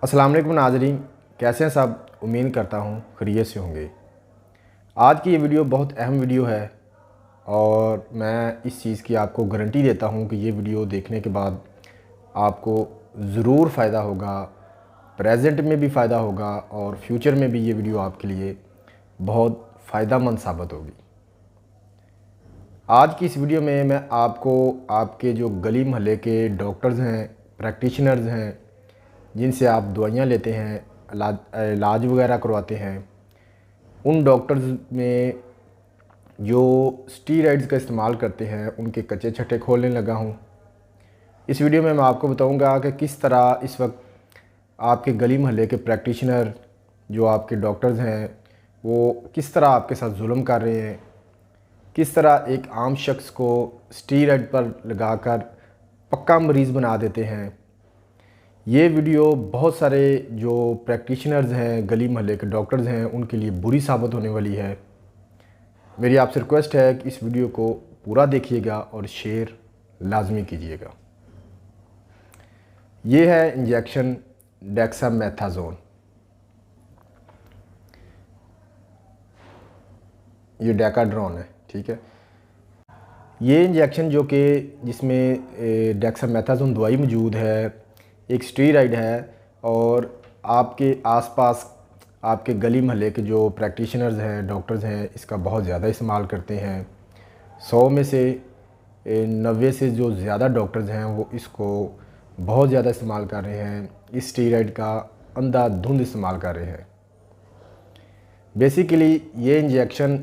अस्सलाम वालेकुम नाज़रीन, कैसे हैं सब। उम्मीद करता हूँ खैरियत से होंगे। आज की ये वीडियो बहुत अहम वीडियो है और मैं इस चीज़ की आपको गारंटी देता हूँ कि ये वीडियो देखने के बाद आपको ज़रूर फ़ायदा होगा। प्रेजेंट में भी फ़ायदा होगा और फ्यूचर में भी ये वीडियो आपके लिए बहुत फ़ायदेमंद साबित होगी। आज की इस वीडियो में मैं आपको आपके जो गली मोहल्ले के डॉक्टर्स हैं, प्रैक्टिशनर्स हैं, जिनसे आप दवाइयाँ लेते हैं, इलाज वगैरह करवाते हैं, उन डॉक्टर्स में जो स्टीरॉइड्स का इस्तेमाल करते हैं उनके कच्चे छट्टे खोलने लगा हूँ। इस वीडियो में मैं आपको बताऊंगा कि किस तरह इस वक्त आपके गली मोहल्ले के प्रैक्टिशनर जो आपके डॉक्टर्स हैं वो किस तरह आपके साथ जुल्म कर रहे हैं, किस तरह एक आम शख्स को स्टीरॉइड पर लगाकर पक्का मरीज़ बना देते हैं। ये वीडियो बहुत सारे जो प्रैक्टिशनर्स हैं, गली मोहल्ले के डॉक्टर्स हैं, उनके लिए बुरी साबित होने वाली है। मेरी आपसे रिक्वेस्ट है कि इस वीडियो को पूरा देखिएगा और शेयर लाजमी कीजिएगा। ये है इंजेक्शन डेक्सामेथासोन। ये डेकाड्रॉन है, ठीक है। ये इंजेक्शन जो कि जिसमें डेक्सामेथासोन दवाई मौजूद है, एक स्टीरॉइड है और आपके आसपास आपके गली मोहल्ले के जो प्रैक्टिशनर्स हैं, डॉक्टर्स हैं, इसका बहुत ज़्यादा इस्तेमाल करते हैं। 100 में से 90 से जो ज़्यादा डॉक्टर्स हैं वो इसको बहुत ज़्यादा इस्तेमाल कर रहे हैं। इस स्टीरॉइड का अंधाधुंध इस्तेमाल कर रहे हैं। बेसिकली ये इंजेक्शन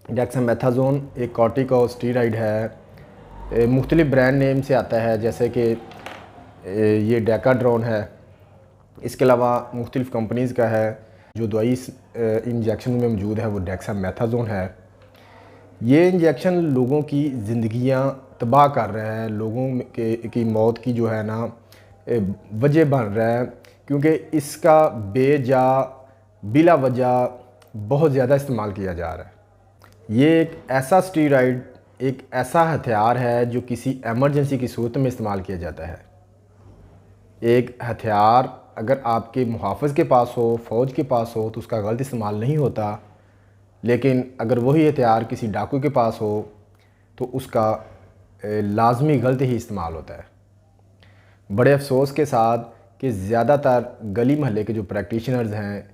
डेक्सामेथासोन एक कॉर्टिकोस्टीरॉइड है। मुख्तलिफ ब्रांड नेम से आता है, जैसे कि ये डेकाड्रॉन है। इसके अलावा मुख्तलिफ कंपनीज़ का है। जो दवाई इस इंजेक्शन में मौजूद है वो डेक्सामेथासोन है। ये इंजेक्शन लोगों की ज़िंदगियां तबाह कर रहा है, लोगों की मौत की जो है ना वजह बन रहा है, क्योंकि इसका बेजा बिला वजह बहुत ज़्यादा इस्तेमाल किया जा रहा है। ये एक ऐसा स्टीरॉइड, एक ऐसा हथियार है जो किसी एमरजेंसी की सूरत में इस्तेमाल किया जाता है। एक हथियार अगर आपके मुहाफ़िज़ के पास हो, फ़ौज के पास हो, तो उसका गलत इस्तेमाल नहीं होता, लेकिन अगर वही हथियार किसी डाकू के पास हो तो उसका लाजमी गलत ही इस्तेमाल होता है। बड़े अफसोस के साथ कि ज़्यादातर गली मोहल्ले के जो प्रैक्टिशनर्स हैं,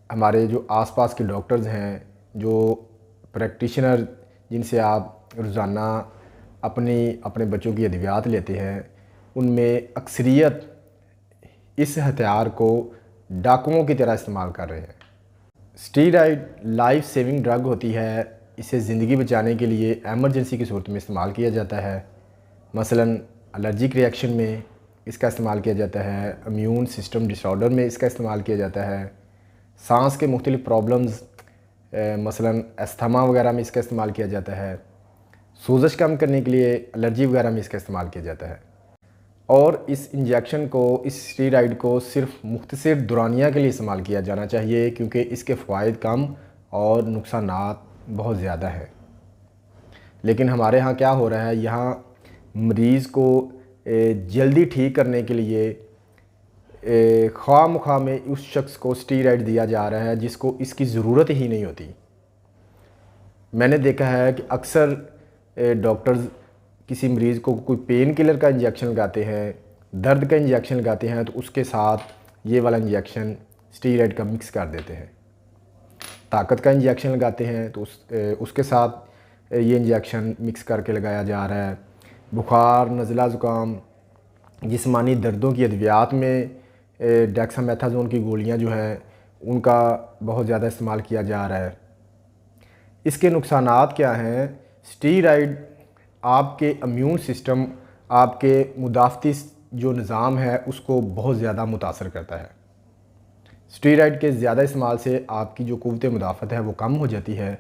हमारे जो आसपास के डॉक्टर्स हैं, जो प्रैक्टिशनर जिनसे आप रोज़ाना अपने बच्चों की अद्वियात लेते हैं, उनमें अक्सरियत इस हथियार को डाकुओं की तरह इस्तेमाल कर रहे हैं। स्टीरॉइड लाइफ सेविंग ड्रग होती है। इसे ज़िंदगी बचाने के लिए एमरजेंसी की सूरत में इस्तेमाल किया जाता है। मसलन एलर्जिक रिएक्शन में इसका इस्तेमाल किया जाता है, इम्यून सिस्टम डिसऑर्डर में इसका इस्तेमाल किया जाता है, सांस के मुख्तलिफ प्रॉब्लम्स मसलन अस्थमा वगैरह में इसका इस्तेमाल किया जाता है, सोजश कम करने के लिए एलर्जी वगैरह में इसका इस्तेमाल किया जाता है। और इस इंजेक्शन को, इस स्टीरॉइड को सिर्फ मुख्तसर दौरानिया के लिए इस्तेमाल किया जाना चाहिए, क्योंकि इसके फ़वाइद कम और नुकसानात बहुत ज़्यादा हैं। लेकिन हमारे यहाँ क्या हो रहा है, यहाँ मरीज़ को जल्दी ठीक करने के लिए ख्वाह में उस शख्स को स्टीरॉइड दिया जा रहा है जिसको इसकी ज़रूरत ही नहीं होती। मैंने देखा है कि अक्सर डॉक्टर्स किसी मरीज़ को कोई पेन किलर का इंजेक्शन लगाते हैं, दर्द का इंजेक्शन लगाते हैं, तो उसके साथ ये वाला इंजेक्शन स्टीरॉइड का मिक्स कर देते हैं। ताकत का इंजेक्शन लगाते हैं तो उसके साथ ये इंजेक्शन मिक्स करके लगाया जा रहा है। बुखार, नज़ला, ज़ुकाम, जिस्मानी दर्दों की अद्वियात में डेक्सामेथासोन की गोलियां जो हैं उनका बहुत ज़्यादा इस्तेमाल किया जा रहा है। इसके नुकसानात क्या हैं? स्टीरॉइड आपके इम्यून सिस्टम, आपके मुदाफ़ती जो निज़ाम है उसको बहुत ज़्यादा मुतासर करता है। स्टीरॉइड के ज़्यादा इस्तेमाल से आपकी जो क़ुव्वत मुदाफ़त है वो कम हो जाती है।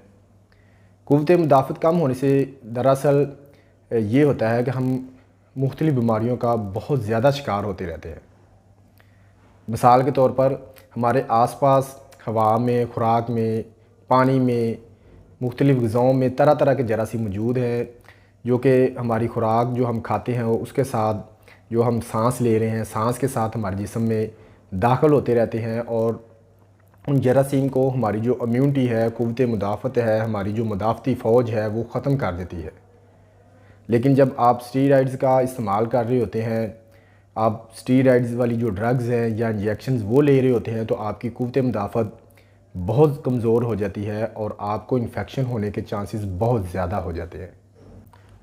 क़ुव्वत मुदाफ़त कम होने से दरअसल ये होता है कि हम मुख्तलिफ़ बीमारियों का बहुत ज़्यादा शिकार होते रहते हैं। मिसाल के तौर पर हमारे आसपास हवा में, खुराक में, पानी में, मुख्तलिफ़ ग़िज़ाओं में तरह तरह के जरासीम मौजूद हैं, जो कि हमारी खुराक जो हम खाते हैं उसके साथ जो हम सांस ले रहे हैं, सांस के साथ हमारे जिस्म में दाखिल होते रहते हैं और उन जरासीम को हमारी जो इम्यूनिटी है, क़ुव्वत मुदाफ़त है, हमारी जो मुदाफ़ती फ़ौज है वो ख़त्म कर देती है। लेकिन जब आप स्टीरॉइड्स का इस्तेमाल कर रहे होते हैं, आप स्टीरॉइड्स वाली जो ड्रग्स हैं या इंजेक्शंस वो ले रहे होते हैं, तो आपकी क़ुव्वत मुदाफ़त बहुत कमज़ोर हो जाती है और आपको इन्फेक्शन होने के चांसेस बहुत ज़्यादा हो जाते हैं।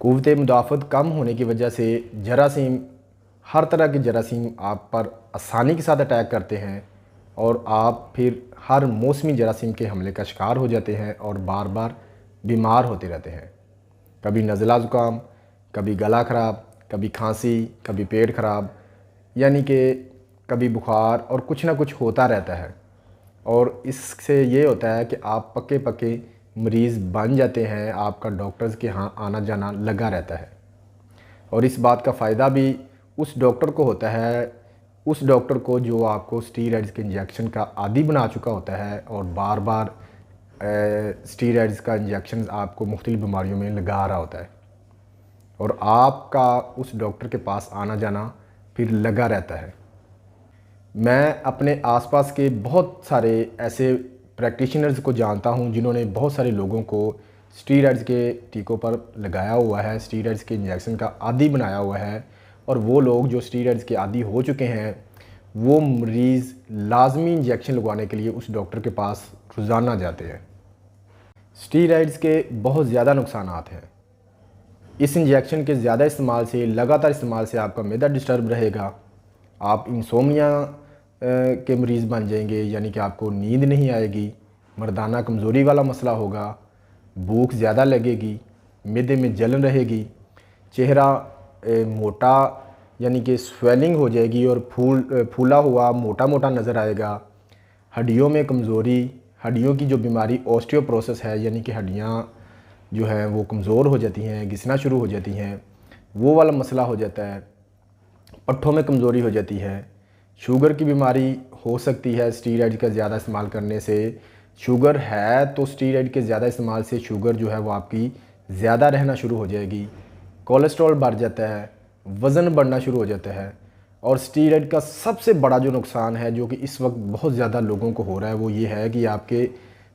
क़ुव्वत मुदाफ़त कम होने की वजह से जरासीम, हर तरह के जरासीम आप पर आसानी के साथ अटैक करते हैं और आप फिर हर मौसमी जरासीम के हमले का शिकार हो जाते हैं और बार बार बीमार होते रहते हैं। कभी नज़ला ज़ुकाम, कभी गला ख़राब, कभी खांसी, कभी पेट ख़राब, यानी कि कभी बुखार और कुछ ना कुछ होता रहता है। और इससे ये होता है कि आप पक्के पक्के मरीज़ बन जाते हैं, आपका डॉक्टर्स के यहाँ आना जाना लगा रहता है। और इस बात का फ़ायदा भी उस डॉक्टर को होता है, उस डॉक्टर को जो आपको स्टीरॉइड्स के इंजेक्शन का आदी बना चुका होता है और बार बार स्टीरॉइड्स का इंजेक्शन आपको मुख्तलिफ़ बीमारियों में लगा रहा होता है और आपका उस डॉक्टर के पास आना जाना फिर लगा रहता है। मैं अपने आसपास के बहुत सारे ऐसे प्रैक्टिशनर्स को जानता हूं जिन्होंने बहुत सारे लोगों को स्टीरॉइड्स के टीकों पर लगाया हुआ है, स्टीरॉइड्स के इंजेक्शन का आदी बनाया हुआ है। और वो लोग जो स्टीरॉइड्स के आदी हो चुके हैं, वो मरीज़ लाजमी इंजेक्शन लगवाने के लिए उस डॉक्टर के पास रोज़ाना जाते हैं। स्टीरॉइड्स के बहुत ज़्यादा नुकसानात हैं। इस इंजेक्शन के ज़्यादा इस्तेमाल से, लगातार इस्तेमाल से आपका मैदा डिस्टर्ब रहेगा, आप इंसोमिया के मरीज़ बन जाएंगे, यानी कि आपको नींद नहीं आएगी, मर्दाना कमज़ोरी वाला मसला होगा, भूख ज़्यादा लगेगी, मैदे में जलन रहेगी, चेहरा मोटा यानी कि स्वेलिंग हो जाएगी और फूला हुआ मोटा मोटा नज़र आएगा, हड्डियों में कमज़ोरी, हड्डियों की जो बीमारी ऑस्टियोपोरोसिस है, यानी कि हड्डियाँ जो हैं वो कमज़ोर हो जाती हैं, घिसना शुरू हो जाती हैं, वो वाला मसला हो जाता है। पट्ठों में कमज़ोरी हो जाती है, शुगर की बीमारी हो सकती है स्टीरॉइड का ज़्यादा इस्तेमाल करने से। शुगर है तो स्टीरॉइड के ज़्यादा इस्तेमाल से शुगर जो है वो आपकी ज़्यादा रहना शुरू हो जाएगी, कोलेस्ट्रॉल बढ़ जाता है, वज़न बढ़ना शुरू हो जाता है। और स्टीरॉइड का सबसे बड़ा जो नुकसान है, जो कि इस वक्त बहुत ज़्यादा लोगों को हो रहा है, वो ये है कि आपके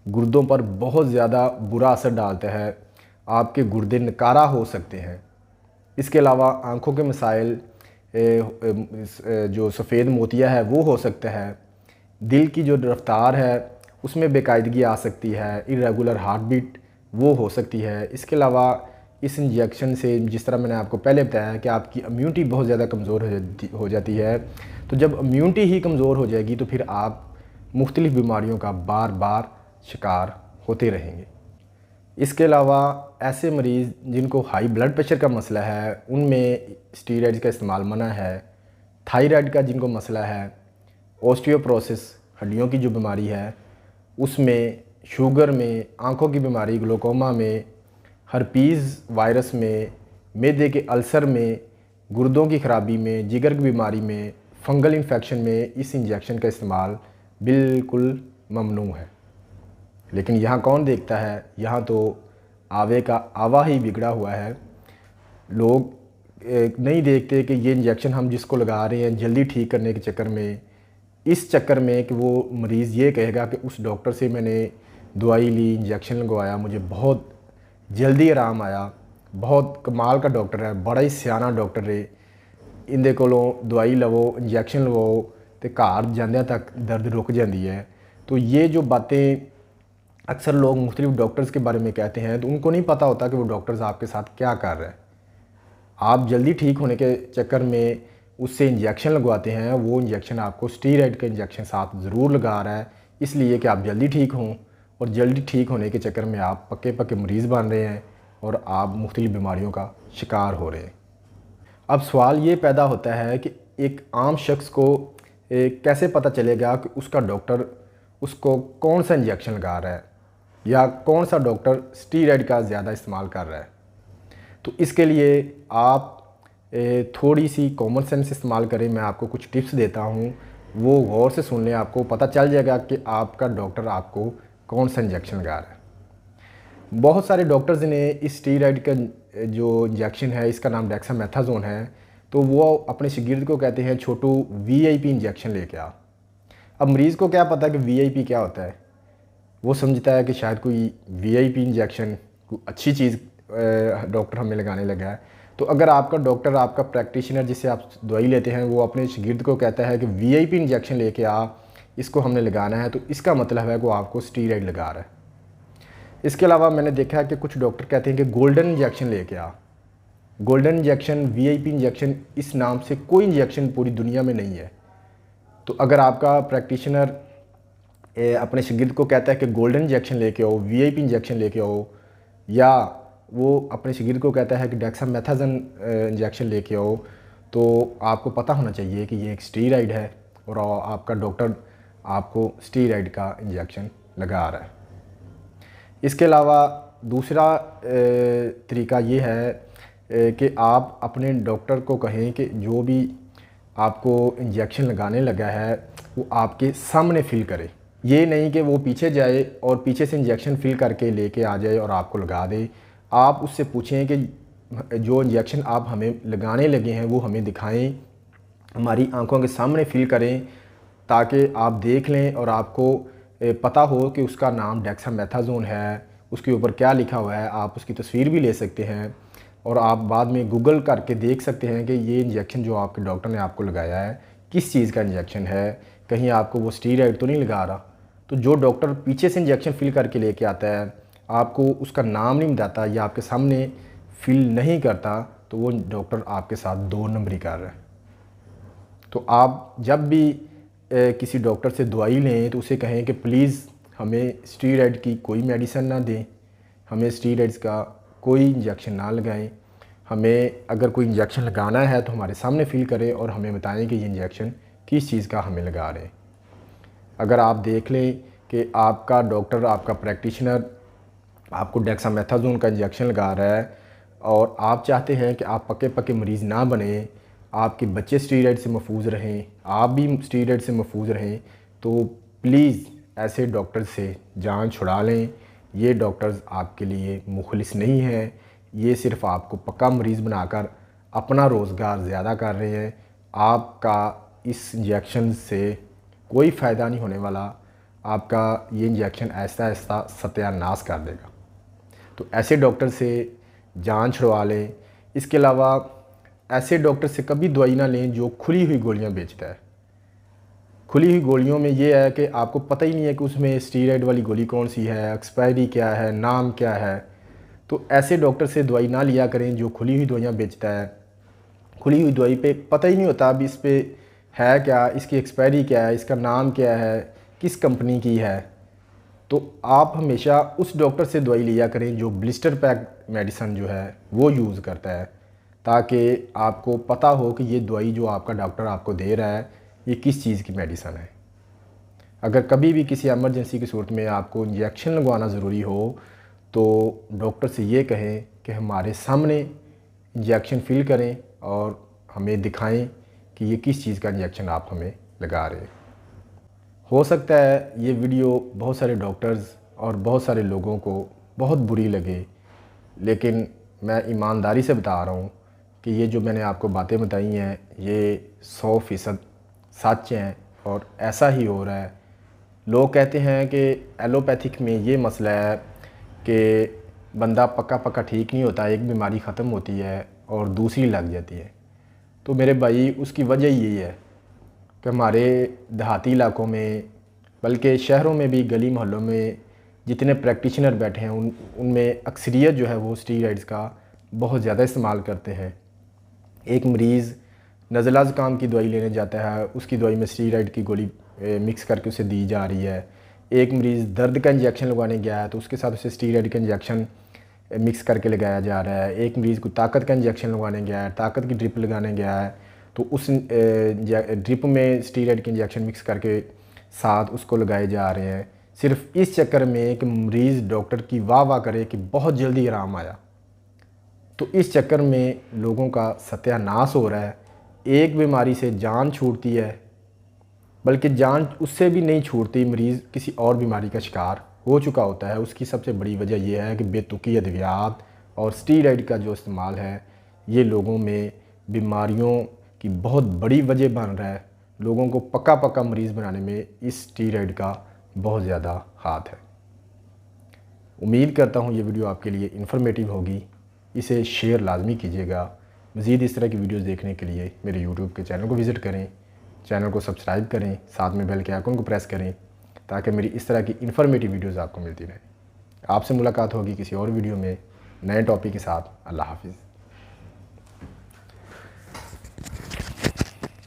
गुर्दों पर बहुत ज़्यादा बुरा असर डालता है, आपके गुर्दे नकारा हो सकते हैं। इसके अलावा आँखों के मसाइल, जो सफ़ेद मोतिया है वो हो सकता है, दिल की जो रफ्तार है उसमें बेकायदगी आ सकती है, इरेगुलर हार्ट बीट वो हो सकती है। इसके अलावा इस इंजेक्शन से, जिस तरह मैंने आपको पहले बताया कि आपकी इम्यूनिटी बहुत ज़्यादा कमज़ोर हो जाती है, तो जब इम्यूनिटी ही कमज़ोर हो जाएगी तो फिर आप मुख्तलिफ़ बीमारियों का बार बार शिकार होते रहेंगे। इसके अलावा ऐसे मरीज़ जिनको हाई ब्लड प्रेशर का मसला है, उनमें स्टीरॉइड्स का इस्तेमाल मना है। थायराइड का जिनको मसला है, ऑस्टियोपोरोसिस हड्डियों की जो बीमारी है उसमें, शुगर में, आँखों की बीमारी, ग्लूकोमा में, हर्पीज़ वायरस में, मैदे के अल्सर में, गुर्दों की ख़राबी में, जिगर की बीमारी में, फंगल इन्फेक्शन में इस इंजेक्शन का इस्तेमाल बिल्कुल ममनू है। लेकिन यहाँ कौन देखता है, यहाँ तो आवे का आवा ही बिगड़ा हुआ है। लोग नहीं देखते कि ये इंजेक्शन हम जिसको लगा रहे हैं जल्दी ठीक करने के चक्कर में, इस चक्कर में कि वो मरीज़ ये कहेगा कि उस डॉक्टर से मैंने दवाई ली, इंजेक्शन लगवाया, मुझे बहुत जल्दी आराम आया, बहुत कमाल का डॉक्टर है, बड़ा ही सियाना डॉक्टर है, इंदे कोलों दवाई लवो, इंजेक्शन लवो तो घर जांदियां तक दर्द रुक जाती है। तो ये जो बातें अक्सर लोग मुख्तलिफ डॉक्टर्स के बारे में कहते हैं, तो उनको नहीं पता होता कि वो डॉक्टर्स आपके साथ क्या कर रहे हैं। आप जल्दी ठीक होने के चक्कर में उससे इंजेक्शन लगवाते हैं, वो इंजेक्शन आपको स्टीरॉइड का इंजेक्शन साथ ज़रूर लगा रहा है, इसलिए कि आप जल्दी ठीक हों, और जल्दी ठीक होने के चक्कर में आप पक्के पक्के मरीज़ बन रहे हैं और आप मुख्तलिफ बीमारियों का शिकार हो रहे हैं। अब सवाल ये पैदा होता है कि एक आम शख्स को कैसे पता चलेगा कि उसका डॉक्टर उसको कौन सा इंजेक्शन लगा रहा है या कौन सा डॉक्टर स्टीरॉइड का ज़्यादा इस्तेमाल कर रहा है। तो इसके लिए आप थोड़ी सी कॉमन सेंस इस्तेमाल करें। मैं आपको कुछ टिप्स देता हूँ, वो गौर से सुन लें, आपको पता चल जाएगा कि आपका डॉक्टर आपको कौन सा इंजेक्शन लगा रहा है। बहुत सारे डॉक्टर्स ने इस स्टीरॉइड का जो इंजेक्शन है, इसका नाम डेक्सामेथासोन है, तो वो अपने शागिर्द को कहते हैं छोटू VIP इंजेक्शन लेके आ। अब मरीज़ को क्या पता कि वीआईपी क्या होता है, वो समझता है कि शायद कोई वीआईपी इंजेक्शन कोई अच्छी चीज़ डॉक्टर हमें लगाने लगा है। तो अगर आपका डॉक्टर, आपका प्रैक्टिशनर जिससे आप दवाई लेते हैं, वो अपने शागिर्द को कहता है कि वीआईपी इंजेक्शन लेके आ, इसको हमने लगाना है, तो इसका मतलब है कि वो आपको स्टीरॉयड लगा रहा है। इसके अलावा मैंने देखा है कि कुछ डॉक्टर कहते हैं कि गोल्डन इंजेक्शन लेके आ। गोल्डन इंजेक्शन, वीआईपी इंजेक्शन, इस नाम से कोई इंजेक्शन पूरी दुनिया में नहीं है। तो अगर आपका प्रैक्टिशनर अपने शागिर्द को कहता है कि गोल्डन इंजेक्शन लेके आओ, वीआईपी इंजेक्शन लेके आओ, या वो अपने शागिर्द को कहता है कि डेक्सामेथाजोन इंजेक्शन लेके आओ, तो आपको पता होना चाहिए कि ये एक स्टीरॉयड है और आपका डॉक्टर आपको स्टीरॉयड का इंजेक्शन लगा रहा है। इसके अलावा दूसरा तरीका ये है कि आप अपने डॉक्टर को कहें कि जो भी आपको इंजेक्शन लगाने लगा है वो आपके सामने फिल करे। ये नहीं कि वो पीछे जाए और पीछे से इंजेक्शन फिल करके लेके आ जाए और आपको लगा दे। आप उससे पूछें कि जो इंजेक्शन आप हमें लगाने लगे हैं वो हमें दिखाएं, हमारी आंखों के सामने फिल करें, ताकि आप देख लें और आपको पता हो कि उसका नाम डेक्सामेथाजोन है, उसके ऊपर क्या लिखा हुआ है। आप उसकी तस्वीर भी ले सकते हैं और आप बाद में गूगल करके देख सकते हैं कि ये इंजेक्शन जो आपके डॉक्टर ने आपको लगाया है किस चीज़ का इंजेक्शन है, कहीं आपको वो स्टीरॉयड तो नहीं लगा रहा। तो जो डॉक्टर पीछे से इंजेक्शन फिल करके लेके आता है, आपको उसका नाम नहीं बताता या आपके सामने फिल नहीं करता, तो वो डॉक्टर आपके साथ 2 नंबरी कर रहा है। तो आप जब भी किसी डॉक्टर से दवाई लें तो उसे कहें कि प्लीज़ हमें स्टीरॉयड की कोई मेडिसिन ना दें, हमें स्टीरॉयड्स का कोई इंजेक्शन ना लगाएं। हमें अगर कोई इंजेक्शन लगाना है तो हमारे सामने फिल करें और हमें बताएं कि ये इंजेक्शन किस चीज़ का हमें लगा रहे हैं। अगर आप देख लें कि आपका डॉक्टर, आपका प्रैक्टिशनर आपको डेक्सामेथाजोन का इंजेक्शन लगा रहा है और आप चाहते हैं कि आप पक्के पक्के मरीज़ ना बने, आपके बच्चे स्टीरॉयड से महफूज रहें, आप भी स्टीरॉयड से महफूज रहें, तो प्लीज़ ऐसे डॉक्टर से जान छुड़ा लें। ये डॉक्टर्स आपके लिए मुखलिस नहीं हैं, ये सिर्फ़ आपको पक्का मरीज़ बनाकर अपना रोज़गार ज़्यादा कर रहे हैं। आपका इस इंजेक्शन से कोई फ़ायदा नहीं होने वाला, आपका ये इंजेक्शन ऐसा ऐसा सत्यानाश कर देगा। तो ऐसे डॉक्टर से जान छुड़वा लें। इसके अलावा ऐसे डॉक्टर से कभी दवाई ना लें जो खुली हुई गोलियां बेचता है। खुली हुई गोलियों में ये है कि आपको पता ही नहीं है कि उसमें स्टीरॉयड वाली गोली कौन सी है, एक्सपायरी क्या है, नाम क्या है। तो ऐसे डॉक्टर से दवाई ना लिया करें जो खुली हुई दवाइयाँ बेचता है। खुली हुई दवाई पे पता ही नहीं होता अब इस पे है क्या, इसकी एक्सपायरी क्या है, इसका नाम क्या है, किस कंपनी की है। तो आप हमेशा उस डॉक्टर से दवाई लिया करें जो ब्लिस्टर पैक मेडिसिन जो है वो यूज़ करता है, ताकि आपको पता हो कि ये दवाई जो आपका डॉक्टर आपको दे रहा है ये किस चीज़ की मेडिसिन है। अगर कभी भी किसी एमरजेंसी की सूरत में आपको इंजेक्शन लगवाना ज़रूरी हो तो डॉक्टर से ये कहें कि हमारे सामने इंजेक्शन फिल करें और हमें दिखाएं कि ये किस चीज़ का इंजेक्शन आप हमें लगा रहे हैं। हो सकता है ये वीडियो बहुत सारे डॉक्टर्स और बहुत सारे लोगों को बहुत बुरी लगे, लेकिन मैं ईमानदारी से बता रहा हूँ कि ये जो मैंने आपको बातें बताई हैं ये 100% सच हैं और ऐसा ही हो रहा है। लोग कहते हैं कि एलोपैथिक में ये मसला है कि बंदा पक्का पक्का ठीक नहीं होता, एक बीमारी ख़त्म होती है और दूसरी लग जाती है। तो मेरे भाई उसकी वजह यही है कि हमारे देहाती इलाकों में, बल्कि शहरों में भी, गली मोहल्लों में जितने प्रैक्टिशनर बैठे हैं उनमें अक्सरियत जो है वो स्टीरॉयड्स का बहुत ज़्यादा इस्तेमाल करते हैं। एक मरीज़ नज़ला ज़ुकाम की दवाई लेने जाता है, उसकी दवाई में स्टीरॉयड की गोली मिक्स करके उसे दी जा रही है। एक मरीज़ दर्द का इंजेक्शन लगवाने गया है तो उसके साथ उसे स्टीरॉयड का इंजेक्शन मिक्स करके लगाया जा रहा है। एक मरीज़ को ताकत का इंजेक्शन लगवाने गया है, ताकत की ड्रिप लगाने गया है तो उस ड्रिप में स्टीरॉयड के इंजेक्शन मिक्स करके साथ उसको लगाए जा रहे हैं, सिर्फ इस चक्कर में कि मरीज़ डॉक्टर की वाह वाह करे कि बहुत जल्दी आराम आया। तो इस चक्कर में लोगों का सत्यानाश हो रहा है। एक बीमारी से जान छूटती है, बल्कि जान उससे भी नहीं छूटती, मरीज़ किसी और बीमारी का शिकार हो चुका होता है। उसकी सबसे बड़ी वजह यह है कि बेतुकी अद्वियात और स्टीरॉयड का जो इस्तेमाल है ये लोगों में बीमारियों की बहुत बड़ी वजह बन रहा है। लोगों को पक्का पक्का मरीज़ बनाने में इस स्टीरॉयड का बहुत ज़्यादा हाथ है। उम्मीद करता हूँ ये वीडियो आपके लिए इन्फॉर्मेटिव होगी। इसे शेयर लाजमी कीजिएगा। मज़ीद इस तरह की वीडियोस देखने के लिए मेरे यूट्यूब के चैनल को विज़िट करें, चैनल को सब्सक्राइब करें, साथ में बेल के आइकन को प्रेस करें ताकि मेरी इस तरह की इन्फॉर्मेटिव वीडियोस आपको मिलती रहे। आपसे मुलाकात होगी किसी और वीडियो में नए टॉपिक के साथ। अल्लाह हाफ़िज़।